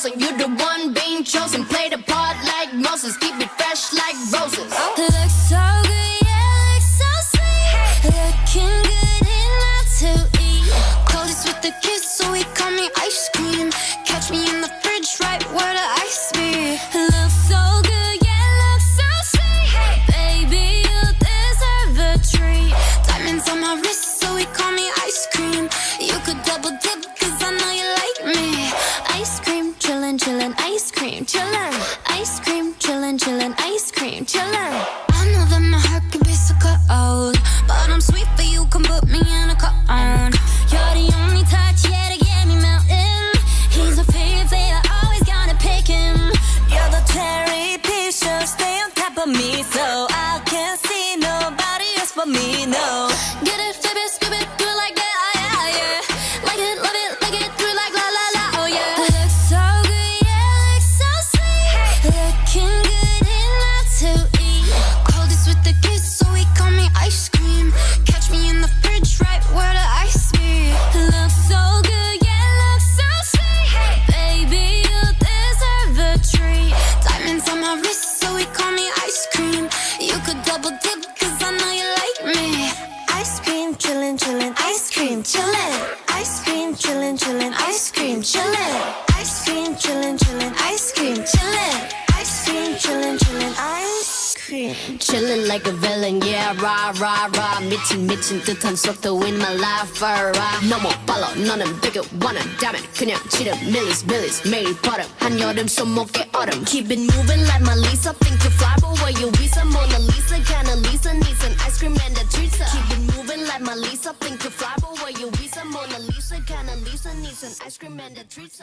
frozen. You the one being chosen. Play the part like Moses. Keep it fresh like roses. Looks so good, yeah, looks so sweet. Looking good enough to eat. Coldest with the kiss, so he call me ice cream. Catch me in the fridge, right where the ice be. Looks so good, yeah, looks so sweet. Baby, you deserve a treat. Diamonds on my wrist, so he call me ice cream. You could double dip, cause I know you like me. Ice cream, chillin', chillin', ice cream, chillin'. Ice cream, chillin', chillin', ice cream, chillin'. I know that my heart can be so cold, but I'm sweet, but you can put me in a cone. You're the only touch, yeah, to get me melting. He's my favorite, I always gotta pick him. You're the cherry piece, so stay on top of me, so I can't see nobody else but me, no. Get it, flip it, skip it, do it like that, yeah, yeah. Like it, love it, like it, do it like la la la, oh yeah. Looks so good, yeah, looks so sweet. Looking good enough to eat. Coldest with the kiss, so he call me ice cream. Catch me in the fridge, right where the ice be. Looks so good, yeah, looks so sweet. Baby, you deserve a treat. Diamonds on my wrist, so he call me ice cream. You could double dip, cause I know you like me. Ice cream, chillin', chillin', ice cream, chillin'. Ice cream, chillin', chillin', ice cream, chillin'. Ice cream, chillin', chillin', ice cream, chillin'. Ice cream, chillin', chillin', ice cream. Chillin' like a villain, yeah, rah, rah, rah. 미친 듯한 속도 in my life, rah. 너무 빨라, 너는 되게 원한다면 그냥 지름, millies, 매일 버릇. 한여름 손목에 얼음. Keep it moving like my Lisa. Think you fly, but where you visa? Mona Lisa, kinda Lisa, needs an ice cream and a treat. Keep it moving like my Lisa. Think you fly, but where you visa? Mona Lisa, kinda Lisa, needs an ice cream and a treat.